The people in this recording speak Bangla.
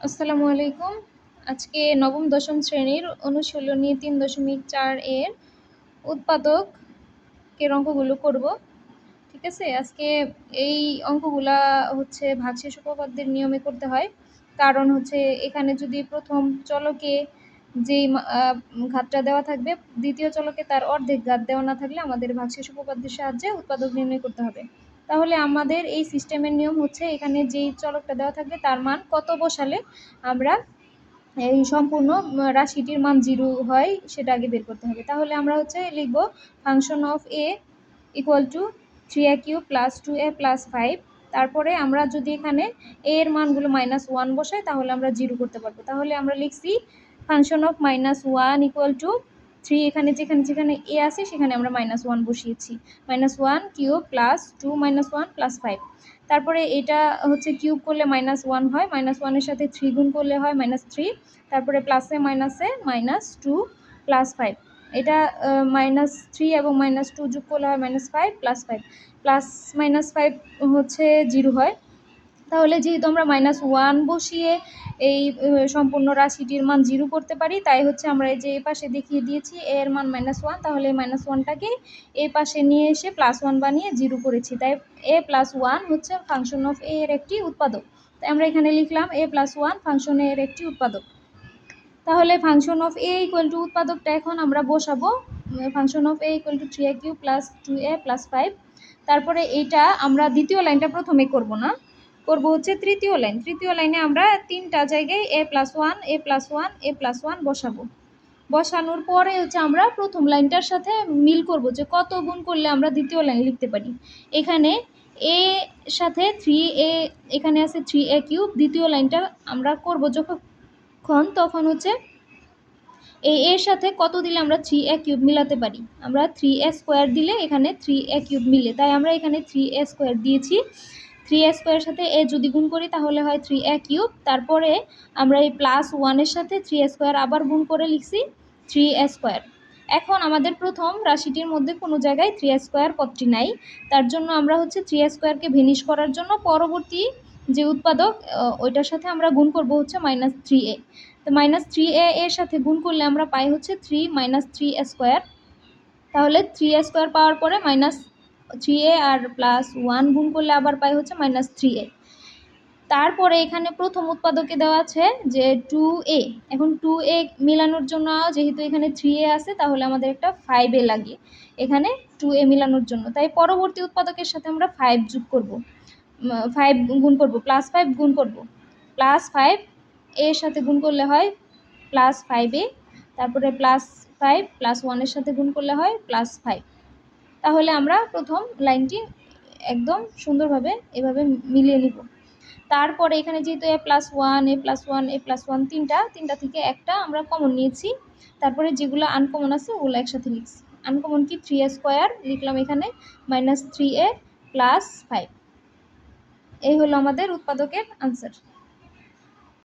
আসসালামু আলাইকুম। আজকে নবম দশম শ্রেণীর অনুশীলনী ৩.৪ এর উৎপাদকের অঙ্কগুলো করব। ঠিক আছে? আজকে এই অঙ্কগুলা হচ্ছে ভাগশেষ উপপাদ্যের নিয়মে করতে হয়। কারণ হচ্ছে এখানে যদি প্রথম চলকে যেই ঘাতটা দেওয়া থাকবে, দ্বিতীয় চলকে তার অর্ধেক ঘাত দেওয়া না থাকলে আমাদের ভাগশেষ উপপাদ্যের সাহায্যে উৎপাদক নির্ণয় করতে হবে। তাহলে আমাদের এই সিস্টেমের নিয়ম হচ্ছে এখানে যেই চলকটা দেওয়া থাকবে তার মান কত বসালে আমরা এই সম্পূর্ণ রাশিটির মান 0 হয় সেটা আগে বের করতে হবে। তাহলে আমরা হচ্ছে লিখব function of a equal to 3a³ plus 2a plus 5। তারপরে আমরা যদি এখানে a এর মানগুলো -1 বসাই তাহলে আমরা 0 করতে পারবো। তাহলে আমরা লিখছি ফাংশন অফ -1 ইকুয়াল টু 3, এখানে যেখানে a আছে সেখানে আমরা -1 বসিয়েছি। -1³ প্লাস 2 -1 প্লাস 5। তারপরে এটা হচ্ছে কিউব করলে -1 হয়, -1 এর সাথে 3 গুণ করলে হয় -3। তারপরে প্লাসে মাইনাসে -2 প্লাস 5। এটা -3 এবং -2 যোগ করলে হয় -5 প্লাস 5, প্লাস -5 হচ্ছে 0 হয়। তাহলে যেহেতু আমরা -1 বসিয়ে এই সম্পূর্ণ রাশিটির মান 0 করতে পারি, তাই হচ্ছে আমরা এই যে এই পাশে দেখিয়ে দিয়েছি a এর মান -1, তাহলে এই -1টাকে এই পাশে নিয়ে এসে +1 বানিয়ে 0 করেছি। তাই a+1 হচ্ছে ফাংশন অফ a এর একটি উৎপাদক। তাই আমরা এখানে লিখলাম a+1 ফাংশন a এর একটি উৎপাদক। তাহলে function of a equal to উৎপাদকটা এখন আমরা বসাবো। Function of a equal to 3a³ plus 2a plus 5। তারপরে এইটা আমরা দ্বিতীয় লাইনটা প্রথমে করব না, করব হচ্ছে তৃতীয় লাইন। তৃতীয় লাইনে আমরা 3টা জায়গায় a+1 a+1 a+1 বসাবো। বসানোর পরে হচ্ছে আমরা প্রথম লাইনটার সাথে মিল করব যে কত গুণ করলে আমরা দ্বিতীয় লাইন লিখতে পারি। এখানে a সাথে 3a, এখানে আছে 3a³। দ্বিতীয় লাইনটা আমরা করব তখন হচ্ছে এর সাথে কত দিলে আমরা 3a³ মিলাতে পারি। আমরা 3a² দিলে এখানে 3a³ মিলে, তাই আমরা এখানে 3a² দিয়েছি। 3a² সাথে a যদি গুণ করি তাহলে হয় 3a³। তারপরে আমরা এই +1 এর সাথে 3a² আবার গুণ করে লিখছি 3a²। এখন আমাদের প্রথম রাশিটির মধ্যে কোনো জায়গায় 3a² পদটি নাই, তার জন্য আমরা হচ্ছে 3a²কে ভেনিশ করার জন্য পরবর্তী যে উৎপাদক ওইটার সাথে আমরা গুণ করব হচ্ছে -3a। তো -3a এর সাথে গুণ করলে আমরা পাই হচ্ছে 3 -3a²। তাহলে 3a² পাওয়ার পরে -3a আর +1 গুণ করলে আবার পাই হচ্ছে -3a। তারপরে এখানে প্রথম উৎপাদকে দেওয়া আছে যে 2a। এখন 2a মিলানোর জন্য যেহেতু এখানে 3a আছে তাহলে আমাদের একটা 5a লাগে এখানে 2a মিলানোর জন্য। তাই পরবর্তী উৎপাদকের সাথে আমরা 5 যোগ করব, 5 গুণ করব, +5 গুণ করব। +5 এর সাথে গুণ করলে হয় +5a। তারপরে +5 +1 এর সাথে গুণ করলে হয় +5। তাহলে আমরা প্রথম লাইনটি একদম সুন্দরভাবে এভাবে মিলিয়ে নিব। তারপরে এখানে যেহেতু a+1 a+1 a+1 তিনটা থেকে একটা আমরা কমন নিয়েছি। তারপরে যেগুলো আনকমন আছে ওগুলো একসাথে লিখছি। আনকমন কি 3a² লিখলাম এখানে, -3a + 5। এই হলো আমাদের উৎপাদকের আনসার।